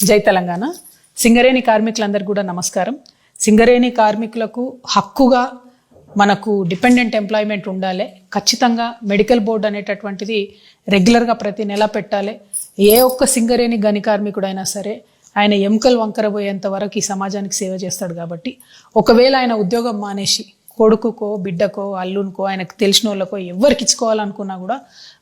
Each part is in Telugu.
జై తెలంగాణ. సింగరేణి కార్మికులందరికీ కూడా నమస్కారం. సింగరేణి కార్మికులకు హక్కుగా మనకు డిపెండెంట్ ఎంప్లాయ్మెంట్ ఉండాలి. ఖచ్చితంగా మెడికల్ బోర్డు అనేటటువంటిది రెగ్యులర్గా ప్రతి నెల పెట్టాలి. ఏ ఒక్క సింగరేణి గని కార్మికుడైనా సరే ఆయన ఎముకలు వంకర పోయేంత వరకు ఈ సమాజానికి సేవ చేస్తాడు. కాబట్టి ఒకవేళ ఆయన ఉద్యోగం మానేసి కొడుకుకో బిడ్డకో అల్లునికో ఆయనకు తెలిసిన వాళ్ళకో ఎవరికి ఇచ్చుకోవాలనుకున్నా కూడా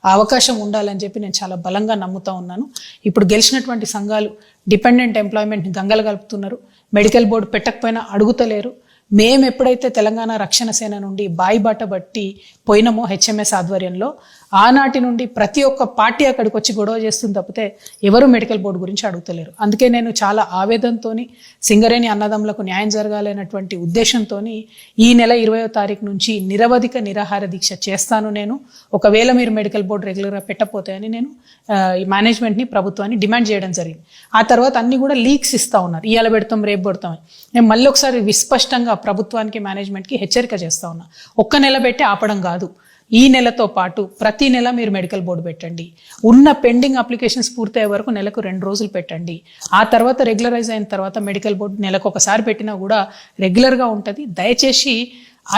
ఆ అవకాశం ఉండాలని చెప్పి నేను చాలా బలంగా నమ్ముతా ఉన్నాను. ఇప్పుడు గెలిచినటువంటి సంఘాలు డిపెండెంట్ ఎంప్లాయ్మెంట్ని గంగలు కలుపుతున్నారు. మెడికల్ బోర్డు పెట్టకపోయినా అడుగుతలేరు. మేము ఎప్పుడైతే తెలంగాణ రక్షణ సేన నుండి బాయిబాట బట్టి పోయినామో హెచ్ఎంఎస్ ఆధ్వర్యంలో, ఆనాటి నుండి ప్రతి ఒక్క పార్టీ అక్కడికి వచ్చి గొడవ చేస్తుంది తప్పితే ఎవరు మెడికల్ బోర్డు గురించి అడుగుతలేరు. అందుకే నేను చాలా ఆవేదనతో సింగరేణి అన్నదమ్ములకు న్యాయం జరగాలనేటువంటి ఉద్దేశంతో ఈ నెల 20వ తారీఖు నుంచి నిరవధిక నిరాహార దీక్ష చేస్తాను. నేను ఒకవేళ మీరు మెడికల్ బోర్డు రెగ్యులర్గా పెట్టకపోతే అని నేను ఈ మేనేజ్మెంట్ని ప్రభుత్వాన్ని డిమాండ్ చేయడం జరిగింది. ఆ తర్వాత అన్ని కూడా లీక్స్ ఇస్తూ ఉన్నారు, ఇవాళ పెడతాం రేపు పెడతామని. నేను మళ్ళీ ఒకసారి విస్పష్టంగా ప్రభుత్వానికి మేనేజ్మెంట్కి హెచ్చరిక చేస్తా ఉన్నా. ఒక్క నెల పెట్టి ఆపడం కాదు, ఈ నెలతో పాటు ప్రతి నెల మీరు మెడికల్ బోర్డు పెట్టండి. ఉన్న పెండింగ్ అప్లికేషన్స్ పూర్తయ్యే వరకు నెలకు 2 రోజులు పెట్టండి. ఆ తర్వాత రెగ్యులరైజ్ అయిన తర్వాత మెడికల్ బోర్డు నెలకు ఒకసారి పెట్టినా కూడా రెగ్యులర్గా ఉంటుంది. దయచేసి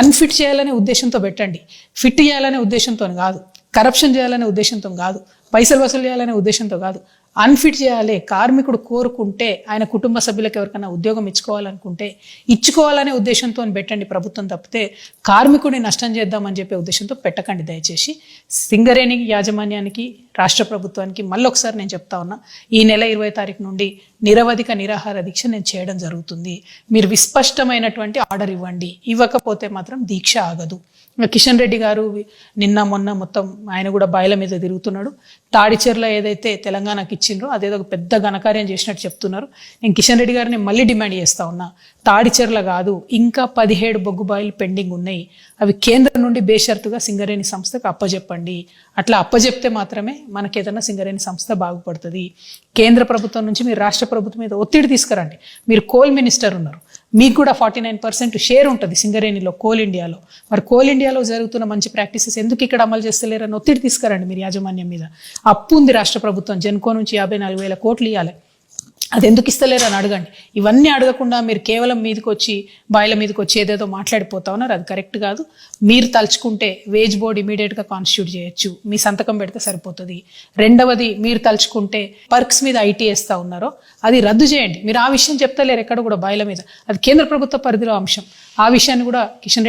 అన్ఫిట్ చేయాలనే ఉద్దేశంతో పెట్టండి, ఫిట్ చేయాలనే ఉద్దేశంతో కాదు, కరప్షన్ చేయాలనే ఉద్దేశంతో కాదు, పైసలు వసూలు చేయాలనే ఉద్దేశంతో కాదు. అన్ఫిట్ చేయాలి. కార్మికుడు కోరుకుంటే, ఆయన కుటుంబ సభ్యులకు ఎవరికైనా ఉద్యోగం ఇచ్చుకోవాలనుకుంటే ఇచ్చుకోవాలనే ఉద్దేశంతో పెట్టండి ప్రభుత్వం, తప్పితే కార్మికుడిని నష్టం చేద్దామని చెప్పే ఉద్దేశంతో పెట్టకండి. దయచేసి సింగరేణి యాజమాన్యానికి, రాష్ట్ర ప్రభుత్వానికి మళ్ళొకసారి నేను చెప్తా ఉన్నా, ఈ నెల 20వ తారీఖు నుండి నిరవధిక నిరాహార దీక్ష నేను చేయడం జరుగుతుంది. మీరు విస్పష్టమైనటువంటి ఆర్డర్ ఇవ్వండి, ఇవ్వకపోతే మాత్రం దీక్ష ఆగదు. కిషన్ రెడ్డి గారు నిన్న మొన్న మొత్తం ఆయన కూడా బాయిల మీద తిరుగుతున్నాడు. తాడిచెర్ల ఏదైతే తెలంగాణకి ఇచ్చిండ్రో అదేదో పెద్ద ఘనకార్యం చేసినట్టు చెప్తున్నారు. నేను కిషన్ రెడ్డి గారిని మళ్ళీ డిమాండ్ చేస్తా ఉన్నా, తాడిచెర్ల కాదు, ఇంకా 17 బొగ్గు బాయిలు పెండింగ్ ఉన్నాయి. అవి కేంద్రం నుండి బేషరతుగా సింగరేణి సంస్థకు అప్పజెప్పండి. అట్లా అప్పజెప్తే మాత్రమే మనకేదన్నా సింగరేణి సంస్థ బాగుపడుతుంది. కేంద్ర ప్రభుత్వం నుంచి మీరు రాష్ట్ర ప్రభుత్వం మీద ఒత్తిడి తీసుకురండి. మీరు కోల్ మినిస్టర్ ఉన్నారు, మీకు కూడా 49% షేర్ ఉంటుంది సింగరేణిలో, కోల్ ఇండియాలో. మరి కోల్ ఇండియాలో జరుగుతున్న మంచి ప్రాక్టీసెస్ ఎందుకు ఇక్కడ అమలు చేస్తలేరని ఒత్తిడి తీసుకురండి మీరు యాజమాన్యం మీద. అప్పు ఉంది రాష్ట్ర ప్రభుత్వం, జెన్కో నుంచి 54,000 కోట్లు ఇవ్వాలి, అది ఎందుకు ఇస్తలేరు అని అడగండి. ఇవన్నీ అడగకుండా మీరు కేవలం మీదకి వచ్చి బాయిల మీదకి వచ్చి ఏదేదో మాట్లాడిపోతా ఉన్నారు. అది కరెక్ట్ కాదు. మీరు తలుచుకుంటే వేజ్ బోర్డు ఇమీడియట్గా కాన్స్టిట్యూట్ చేయొచ్చు, మీ సంతకం పెడితే సరిపోతుంది. రెండవది, మీరు తలుచుకుంటే పర్క్స్ మీద ఐటీ వేస్తూ ఉన్నారో అది రద్దు చేయండి. మీరు ఆ విషయం చెప్తలేరు ఎక్కడ కూడా బాయిల మీద, అది కేంద్ర ప్రభుత్వ పరిధిలో అంశం. ఆ విషయాన్ని కూడా కిషన్